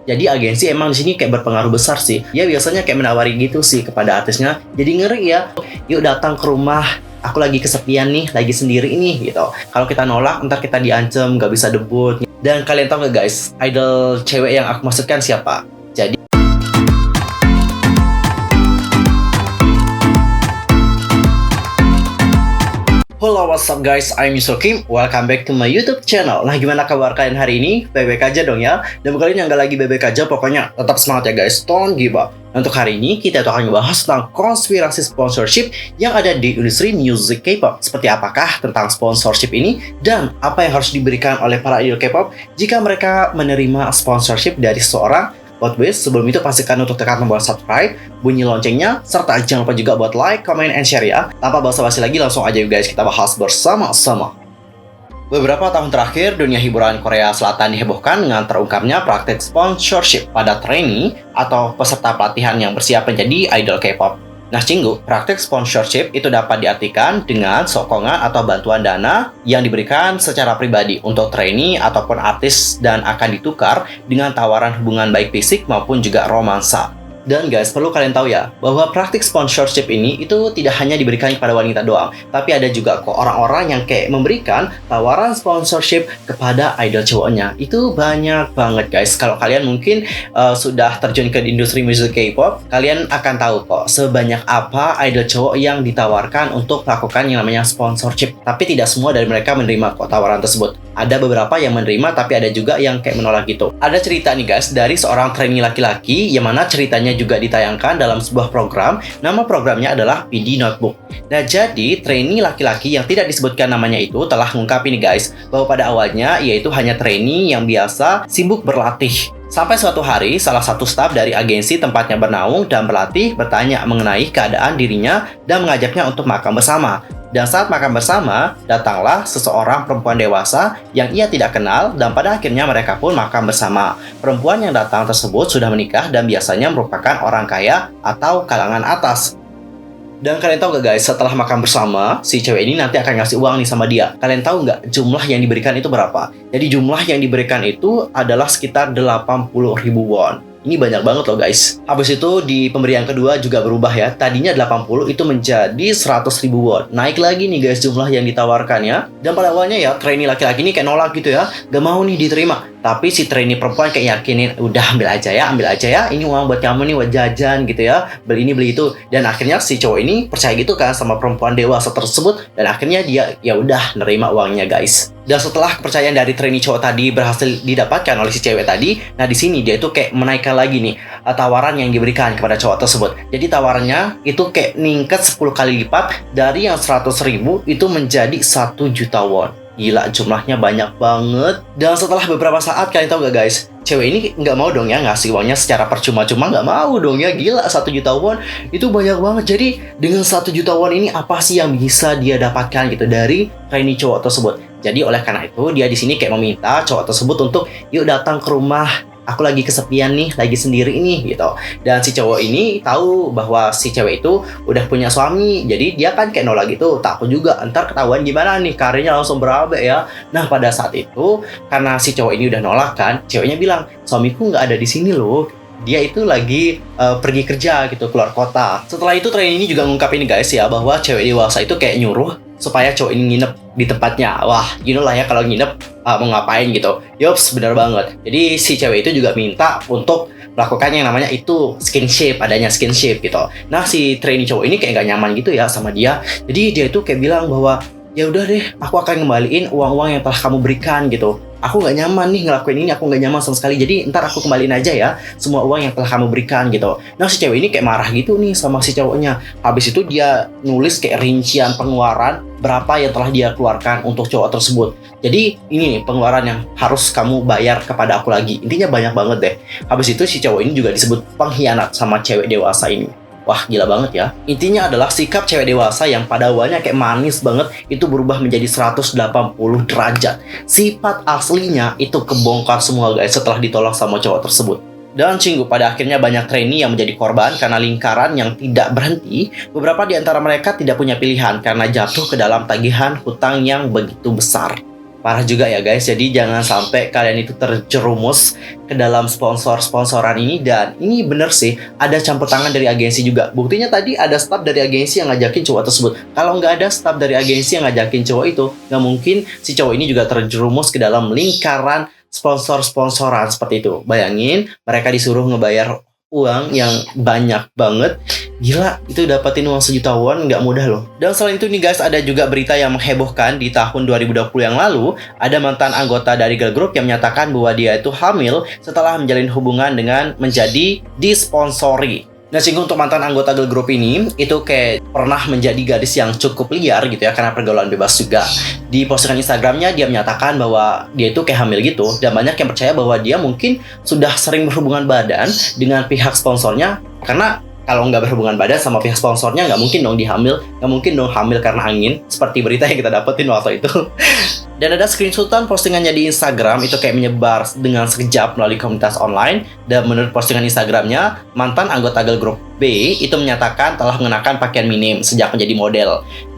Jadi agensi emang di sini kayak berpengaruh besar sih. Ya biasanya kayak menawari gitu sih kepada artisnya. Jadi ngeri ya. Yuk datang ke rumah. Aku lagi kesepian nih, lagi sendiri nih gitu. Kalau kita nolak, ntar kita diancam, gak bisa debut. Dan kalian tahu gak guys, idol cewek yang aku maksudkan siapa? Jadi halo, what's up guys? I'm Yusuf Kim. Welcome back to my YouTube channel. Nah, gimana kabar kalian hari ini? Baik-baik aja dong ya. Dan buat kalian yang gak lagi baik-baik aja, pokoknya tetap semangat ya guys. Don't give up. Untuk hari ini, kita akan ngebahas tentang konspirasi sponsorship yang ada di industri music K-pop. Seperti apakah tentang sponsorship ini? Dan apa yang harus diberikan oleh para idol K-pop jika mereka menerima sponsorship dari seseorang? But wait, sebelum itu pastikan untuk tekan tombol subscribe, bunyi loncengnya, serta jangan lupa juga buat like, comment, and share ya. Tanpa basa-basi lagi, langsung aja guys, kita bahas bersama-sama. Beberapa tahun terakhir, dunia hiburan Korea Selatan dihebohkan dengan terungkapnya praktik sponsorship pada trainee atau peserta pelatihan yang bersiap menjadi idol K-pop. Nah, Cinggu, praktik sponsorship itu dapat diartikan dengan sokongan atau bantuan dana yang diberikan secara pribadi untuk trainee ataupun artis dan akan ditukar dengan tawaran hubungan baik fisik maupun juga romansa. Dan guys, perlu kalian tahu ya, bahwa praktik sponsorship ini itu tidak hanya diberikan kepada wanita doang, tapi ada juga kok orang-orang yang kayak memberikan tawaran sponsorship kepada idol cowoknya. Itu banyak banget guys. Kalau kalian mungkin sudah terjun ke industri musik K-pop, kalian akan tahu kok sebanyak apa idol cowok yang ditawarkan untuk melakukan yang namanya sponsorship. Tapi tidak semua dari mereka menerima kok tawaran tersebut. Ada beberapa yang menerima, tapi ada juga yang kayak menolak gitu. Ada cerita nih guys, dari seorang trainee laki-laki, yang mana ceritanya juga ditayangkan dalam sebuah program. Nama programnya adalah PD Notebook. Nah, jadi trainee laki-laki yang tidak disebutkan namanya itu telah mengungkap ini guys, bahwa pada awalnya ia itu hanya trainee yang biasa sibuk berlatih. Sampai suatu hari, salah satu staf dari agensi tempatnya bernaung dan berlatih bertanya mengenai keadaan dirinya dan mengajaknya untuk makan bersama. Dan saat makan bersama, datanglah seseorang perempuan dewasa yang ia tidak kenal dan pada akhirnya mereka pun makan bersama. Perempuan yang datang tersebut sudah menikah dan biasanya merupakan orang kaya atau kalangan atas. Dan kalian tahu gak guys, setelah makan bersama, si cewek ini nanti akan ngasih uang nih sama dia. Kalian tahu gak jumlah yang diberikan itu berapa? Jadi jumlah yang diberikan itu adalah sekitar 80.000 won. Ini banyak banget loh guys. Habis itu di pemberian kedua juga berubah ya. Tadinya 80 itu menjadi 100.000 won. Naik lagi nih guys jumlah yang ditawarkan ya. Dan pada awalnya ya trainee laki-laki ini kayak nolak gitu ya. Gak mau nih diterima. Tapi si trainee perempuan kayak yakinin, udah ambil aja ya. Ini uang buat kamu nih, buat jajan gitu ya. Beli ini beli itu. Dan akhirnya si cowok ini percaya gitu kan sama perempuan dewasa tersebut. Dan akhirnya dia ya udah nerima uangnya guys. Dan setelah kepercayaan dari trainee cowok tadi berhasil didapatkan oleh si cewek tadi, nah di sini dia itu kayak menaikkan lagi nih tawaran yang diberikan kepada cowok tersebut. Jadi tawarannya itu kayak ningkat 10 kali lipat dari yang 100.000 itu menjadi 1 juta won. Gila, jumlahnya banyak banget. Dan setelah beberapa saat, kalian tahu gak guys, cewek ini nggak mau dong ya ngasih uangnya secara percuma-cuma, nggak mau dong ya. Gila, 1 juta won itu banyak banget. Jadi dengan 1 juta won ini apa sih yang bisa dia dapatkan gitu dari trainee cowok tersebut. Jadi oleh karena itu dia di sini kayak meminta cowok tersebut untuk yuk datang ke rumah. Aku lagi kesepian nih, lagi sendiri nih gitu. Dan si cowok ini tahu bahwa si cewek itu udah punya suami. Jadi dia kan kayak nolak gitu. Takut juga ntar ketahuan gimana nih, karirnya langsung berabe ya. Nah pada saat itu karena si cowok ini udah nolak kan, ceweknya bilang, suamiku nggak ada di sini loh. Dia itu lagi pergi kerja gitu, keluar kota. Setelah itu trainee ini juga ngungkap ini guys ya, bahwa cewek dewasa itu kayak nyuruh supaya cowok ini nginep di tempatnya. Wah, you know lah ya kalau nginep mau ngapain gitu. Yops, benar banget. Jadi si cewek itu juga minta untuk melakukan yang namanya itu skinship, adanya skinship gitu. Nah si trainee cowok ini kayak gak nyaman gitu ya sama dia. Jadi dia itu kayak bilang bahwa ya udah deh, aku akan kembaliin uang-uang yang telah kamu berikan gitu. Aku nggak nyaman nih ngelakuin ini, aku nggak nyaman sama sekali. Jadi ntar aku kembaliin aja ya semua uang yang telah kamu berikan gitu. Nah si cewek ini kayak marah gitu nih sama si cowoknya. Habis itu dia nulis kayak rincian pengeluaran berapa yang telah dia keluarkan untuk cowok tersebut. Jadi ini nih pengeluaran yang harus kamu bayar kepada aku lagi. Intinya banyak banget deh. Habis itu si cowok ini juga disebut pengkhianat sama cewek dewasa ini. Wah gila banget ya. Intinya adalah sikap cewek dewasa yang pada awalnya kayak manis banget itu berubah menjadi 180 derajat. Sifat aslinya itu kebongkar semua guys setelah ditolak sama cowok tersebut. Dan Cinggu, pada akhirnya banyak trainee yang menjadi korban karena lingkaran yang tidak berhenti. Beberapa di antara mereka tidak punya pilihan karena jatuh ke dalam tagihan hutang yang begitu besar. parah juga ya guys. Jadi jangan sampai kalian itu terjerumus ke dalam sponsor-sponsoran ini. Dan ini bener sih, ada campur tangan dari agensi juga. Buktinya tadi ada staff dari agensi yang ngajakin cowok tersebut. Kalau nggak ada staff dari agensi yang ngajakin cowok itu, nggak mungkin si cowok ini juga terjerumus ke dalam lingkaran sponsor-sponsoran seperti itu. Bayangin, mereka disuruh ngebayar uang yang banyak banget. Gila, itu dapetin uang sejuta won nggak mudah loh. Dan selain itu nih guys, ada juga berita yang menghebohkan di tahun 2020 yang lalu. Ada mantan anggota dari girl group yang menyatakan bahwa dia itu hamil setelah menjalin hubungan dengan menjadi disponsori. Nah, sehingga untuk mantan anggota girl group ini, itu kayak pernah menjadi gadis yang cukup liar gitu ya, karena pergaulan bebas juga. Di postingan Instagramnya, dia menyatakan bahwa dia itu kayak hamil gitu. Dan banyak yang percaya bahwa dia mungkin sudah sering berhubungan badan dengan pihak sponsornya. Karena kalau nggak berhubungan badan sama pihak sponsornya, nggak mungkin dong dihamil. Nggak mungkin dong hamil karena angin. Seperti berita yang kita dapetin waktu itu. Dan ada screenshotan postingannya di Instagram itu kayak menyebar dengan sekejap melalui komunitas online. Dan menurut postingan Instagramnya, mantan anggota girl group B itu menyatakan telah mengenakan pakaian minim sejak menjadi model.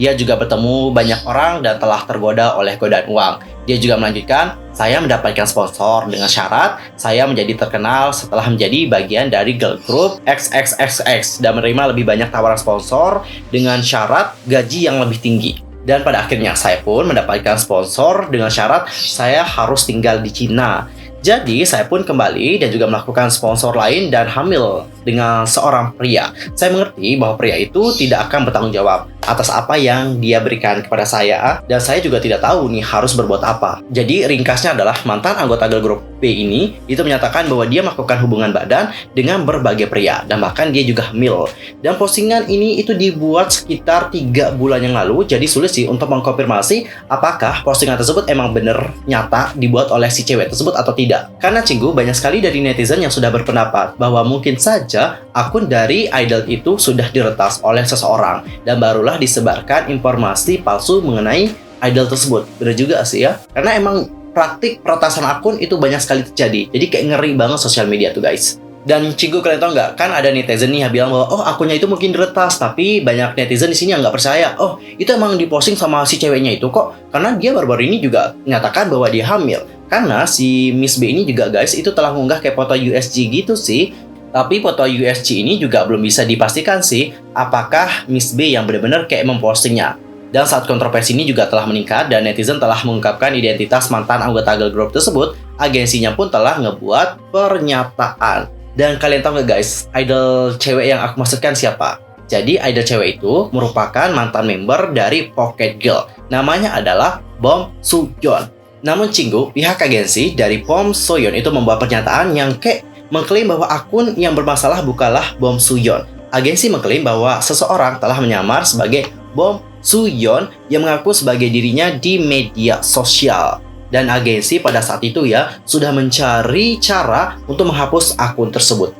Dia juga bertemu banyak orang dan telah tergoda oleh godaan uang. Dia juga melanjutkan, saya mendapatkan sponsor dengan syarat saya menjadi terkenal setelah menjadi bagian dari girl group XXXX dan menerima lebih banyak tawaran sponsor dengan syarat gaji yang lebih tinggi. Dan pada akhirnya saya pun mendapatkan sponsor dengan syarat saya harus tinggal di Cina. Jadi saya pun kembali dan juga melakukan sponsor lain dan hamil dengan seorang pria. Saya mengerti bahwa pria itu tidak akan bertanggung jawab atas apa yang dia berikan kepada saya. Dan saya juga tidak tahu nih harus berbuat apa. Jadi ringkasnya adalah mantan anggota girl group B ini itu menyatakan bahwa dia melakukan hubungan badan dengan berbagai pria. Dan bahkan dia juga hamil. Dan postingan ini itu dibuat sekitar 3 bulan yang lalu. Jadi sulit sih untuk mengkonfirmasi apakah postingan tersebut emang bener nyata dibuat oleh si cewek tersebut atau tidak. Karena Cinggu banyak sekali dari netizen yang sudah berpendapat bahwa mungkin saja akun dari idol itu sudah diretas oleh seseorang dan barulah disebarkan informasi palsu mengenai idol tersebut. Bener juga sih ya, karena emang praktik peretasan akun itu banyak sekali terjadi. Jadi kayak ngeri banget sosial media tuh guys. Dan Cinggu, kalian tau nggak? Kan ada netizen nih yang bilang bahwa oh akunnya itu mungkin diretas, tapi banyak netizen di sini yang nggak percaya. Oh itu emang diposting sama si ceweknya itu kok, karena dia baru-baru ini juga menyatakan bahwa dia hamil. Karena si Miss B ini juga guys itu telah mengunggah kayak foto USG gitu sih. Tapi foto USG ini juga belum bisa dipastikan sih apakah Miss B yang benar-benar kayak mempostingnya. Dan saat kontroversi ini juga telah meningkat dan netizen telah mengungkapkan identitas mantan anggota girl group tersebut, agensinya pun telah ngebuat pernyataan. Dan kalian tahu nggak guys, idol cewek yang aku maksudkan siapa? Jadi idol cewek itu merupakan mantan member dari Pocket Girl. Namanya adalah Bom Soo-yeon. Namun Cinggu, pihak agensi dari Bom Soo-yeon itu membuat pernyataan yang kayak mengklaim bahwa akun yang bermasalah bukanlah Bom Soo-yeon. Agensi mengklaim bahwa seseorang telah menyamar sebagai Bom Soo-yeon yang mengaku sebagai dirinya di media sosial. Dan agensi pada saat itu ya sudah mencari cara untuk menghapus akun tersebut.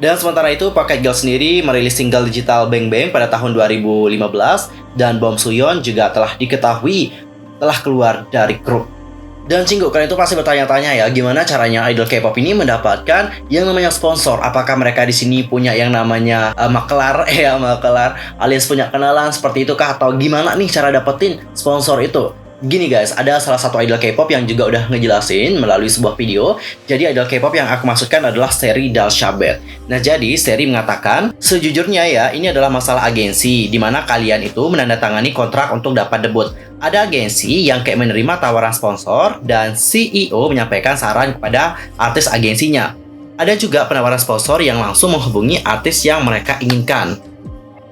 Dan sementara itu Pocket Girl sendiri merilis single digital Bang Bang pada tahun 2015 dan Bom Soo-yeon juga telah diketahui telah keluar dari grup. Dan Cinggu, kalian itu pasti bertanya-tanya ya, gimana caranya idol K-pop ini mendapatkan yang namanya sponsor? Apakah mereka di sini punya yang namanya makelar, alias punya kenalan seperti itu kah? Atau gimana nih cara dapetin sponsor itu? Gini guys, ada salah satu idol K-pop yang juga udah ngejelasin melalui sebuah video. Jadi idol K-pop yang aku maksudkan adalah Seri Dalshabet. Nah jadi Seri mengatakan, sejujurnya ya ini adalah masalah agensi, dimana kalian itu menandatangani kontrak untuk dapat debut. Ada agensi yang kayak menerima tawaran sponsor dan CEO menyampaikan saran kepada artis agensinya. Ada juga penawaran sponsor yang langsung menghubungi artis yang mereka inginkan.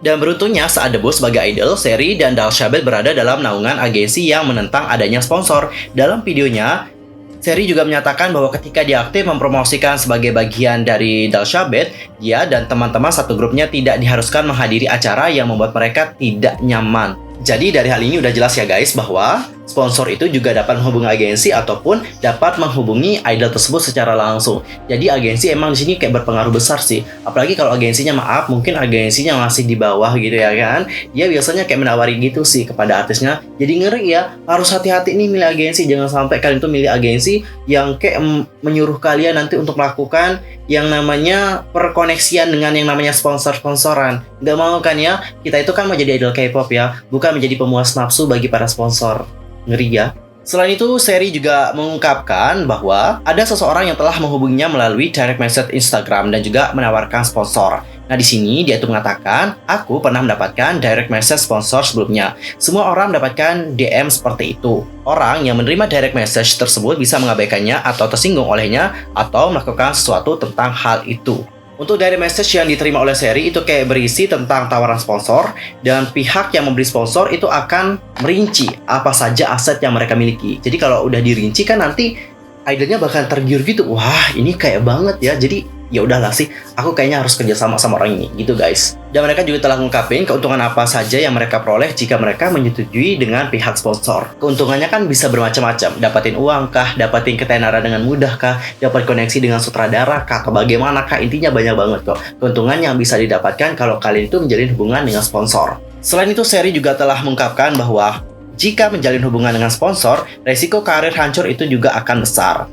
Dan beruntungnya saat debut sebagai idol, Seri dan Dalshabet berada dalam naungan agensi yang menentang adanya sponsor. Dalam videonya, Seri juga menyatakan bahwa ketika dia aktif mempromosikan sebagai bagian dari Dalshabet, dia dan teman-teman satu grupnya tidak diharuskan menghadiri acara yang membuat mereka tidak nyaman. Jadi dari hal ini udah jelas ya guys bahwa sponsor itu juga dapat menghubungi agensi ataupun dapat menghubungi idol tersebut secara langsung. Jadi agensi emang di sini kayak berpengaruh besar sih. Apalagi kalau agensinya mungkin agensinya masih di bawah gitu ya kan. Dia biasanya kayak menawari gitu sih kepada artisnya. Jadi ngeri ya, harus hati-hati nih milih agensi. Jangan sampai kalian tuh milih agensi yang kayak menyuruh kalian nanti untuk melakukan yang namanya perkoneksian dengan yang namanya sponsor-sponsoran. Gak mau kan ya, kita itu kan mau jadi idol K-pop ya, bukan menjadi pemuas nafsu bagi para sponsor. Ngeri ya. Selain itu, seri juga mengungkapkan bahwa ada seseorang yang telah menghubunginya melalui direct message Instagram dan juga menawarkan sponsor. Nah, di sini dia tuh mengatakan, aku pernah mendapatkan direct message sponsor sebelumnya. Semua orang mendapatkan DM seperti itu. Orang yang menerima direct message tersebut bisa mengabaikannya atau tersinggung olehnya atau melakukan sesuatu tentang hal itu. Untuk direct message yang diterima oleh seri itu kayak berisi tentang tawaran sponsor, dan pihak yang memberi sponsor itu akan merinci apa saja aset yang mereka miliki. Jadi kalau udah dirinci kan nanti idolnya bakal tergiur gitu. Wah, ini kayak banget ya. Jadi ya udahlah sih, aku kayaknya harus kerja sama orang ini gitu guys. Dan mereka juga telah mengungkapkan keuntungan apa saja yang mereka peroleh jika mereka menyetujui dengan pihak sponsor. Keuntungannya kan bisa bermacam-macam. Dapatin uang kah, dapatin ketenaran dengan mudah kah, dapat koneksi dengan sutradara kah, atau bagaimana kah, intinya banyak banget kok keuntungan yang bisa didapatkan kalau kalian itu menjalin hubungan dengan sponsor. Selain itu, seri juga telah mengungkapkan bahwa jika menjalin hubungan dengan sponsor, resiko karir hancur itu juga akan besar.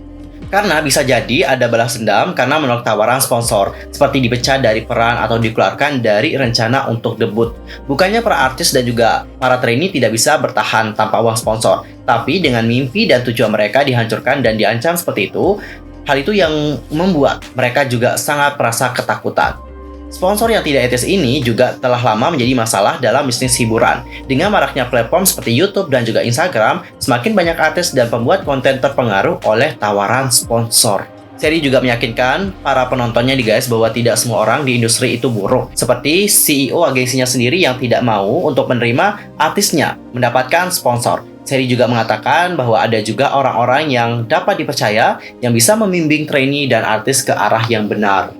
Karena bisa jadi ada balas dendam karena menolak tawaran sponsor, seperti dipecat dari peran atau dikeluarkan dari rencana untuk debut. Bukannya para artis dan juga para trainee tidak bisa bertahan tanpa uang sponsor, tapi dengan mimpi dan tujuan mereka dihancurkan dan diancam seperti itu, hal itu yang membuat mereka juga sangat merasa ketakutan. Sponsor yang tidak etis ini juga telah lama menjadi masalah dalam bisnis hiburan. Dengan maraknya platform seperti YouTube dan juga Instagram, semakin banyak artis dan pembuat konten terpengaruh oleh tawaran sponsor. Seri juga meyakinkan para penontonnya nih guys bahwa tidak semua orang di industri itu buruk. Seperti CEO agensinya sendiri yang tidak mau untuk menerima artisnya mendapatkan sponsor. Seri juga mengatakan bahwa ada juga orang-orang yang dapat dipercaya yang bisa membimbing trainee dan artis ke arah yang benar.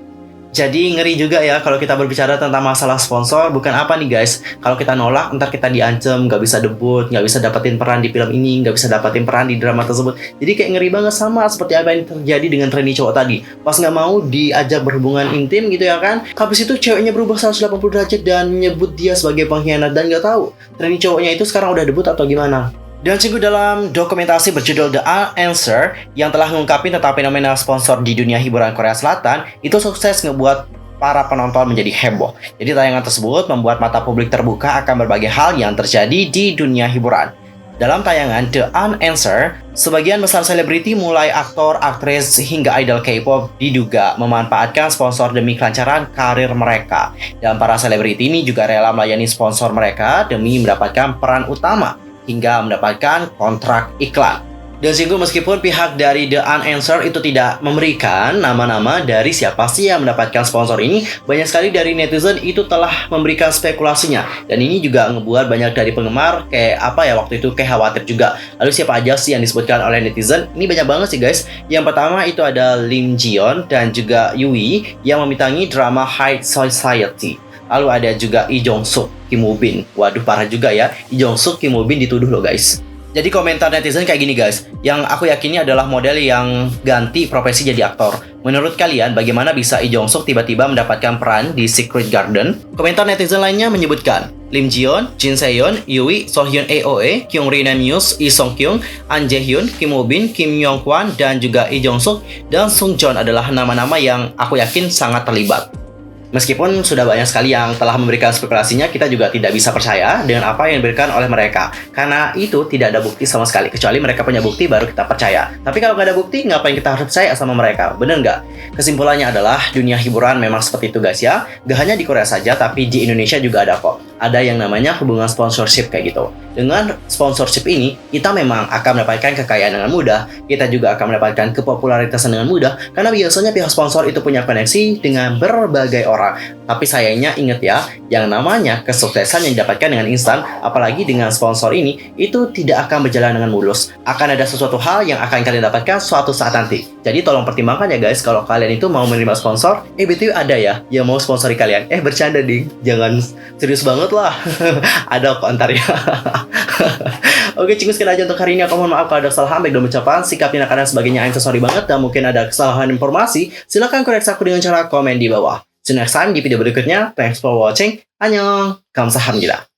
Jadi ngeri juga ya kalau kita berbicara tentang masalah sponsor. Bukan apa nih guys, kalau kita nolak ntar kita diancam, nggak bisa debut, nggak bisa dapetin peran di film ini, nggak bisa dapetin peran di drama tersebut. Jadi kayak ngeri banget, sama seperti apa yang terjadi dengan trainee cowok tadi. Pas nggak mau diajak berhubungan intim gitu ya kan, habis itu ceweknya berubah 180 derajat dan menyebut dia sebagai pengkhianat. Dan nggak tahu trainee cowoknya itu sekarang udah debut atau gimana. Dan juga dalam dokumentasi berjudul The Unanswered yang telah mengungkapkan tentang fenomena sponsor di dunia hiburan Korea Selatan, itu sukses ngebuat para penonton menjadi heboh. Jadi tayangan tersebut membuat mata publik terbuka akan berbagai hal yang terjadi di dunia hiburan. Dalam tayangan The Unanswered, sebagian besar selebriti mulai aktor, aktris, hingga idol K-pop diduga memanfaatkan sponsor demi kelancaran karir mereka. Dan para selebriti ini juga rela melayani sponsor mereka demi mendapatkan peran utama hingga mendapatkan kontrak iklan. Dan singgung meskipun pihak dari The Unanswered itu tidak memberikan nama-nama dari siapa sih yang mendapatkan sponsor ini, banyak sekali dari netizen itu telah memberikan spekulasinya. Dan ini juga ngebuat banyak dari penggemar kayak apa ya, waktu itu kayak khawatir juga. Lalu siapa aja sih yang disebutkan oleh netizen? Ini banyak banget sih guys. Yang pertama itu ada Lim Ji-yeon dan juga Yui yang membintangi drama High Society. Lalu ada juga Lee Jong-suk, Kim Woo-bin. Waduh, parah juga ya. Lee Jong-suk, Kim Woo-bin dituduh loh guys. Jadi komentar netizen kayak gini guys. Yang aku yakini adalah model yang ganti profesi jadi aktor. Menurut kalian, bagaimana bisa Lee Jong-suk tiba-tiba mendapatkan peran di Secret Garden? Komentar netizen lainnya menyebutkan, Lim Ji-yeon, Jin Se-yeon, Yui, So-hyun AOA, Kyung Ri Nam-yus, Lee Song-kyung, An Jae-hyun, Kim Woo-bin, Kim Yong-kwan, dan juga Lee Jong-suk dan Sung Joon adalah nama-nama yang aku yakin sangat terlibat. Meskipun sudah banyak sekali yang telah memberikan spekulasinya, kita juga tidak bisa percaya dengan apa yang diberikan oleh mereka. Karena itu tidak ada bukti sama sekali. Kecuali mereka punya bukti, baru kita percaya. Tapi kalau nggak ada bukti, ngapain kita harus percaya sama mereka? Bener nggak? Kesimpulannya adalah, dunia hiburan memang seperti itu guys ya. Gak hanya di Korea saja, tapi di Indonesia juga ada kok. Ada yang namanya hubungan sponsorship kayak gitu. Dengan sponsorship ini, kita memang akan mendapatkan kekayaan dengan mudah. Kita juga akan mendapatkan kepopularitasan dengan mudah. Karena biasanya pihak sponsor itu punya koneksi dengan berbagai orang. Tapi sayangnya ingat ya, yang namanya kesuksesan yang didapatkan dengan instan, apalagi dengan sponsor ini, itu tidak akan berjalan dengan mulus. Akan ada sesuatu hal yang akan kalian dapatkan suatu saat nanti. Jadi tolong pertimbangkan ya guys, kalau kalian itu mau menerima sponsor, BTW ada ya yang mau sponsori kalian. Bercanda ding, jangan serius banget lah. Ada kok antar ya. Oke, cukup sekian aja untuk hari ini. Aku mohon maaf kalau ada kesalahan baik dalam ucapan, sikap, tindakan, dan sebagainya. I'm so sorry banget, dan mungkin ada kesalahan informasi. Silahkan koreksi aku dengan cara komen di bawah. See you next time di video berikutnya. Thanks for watching. Annyeong. Kamsahamnida.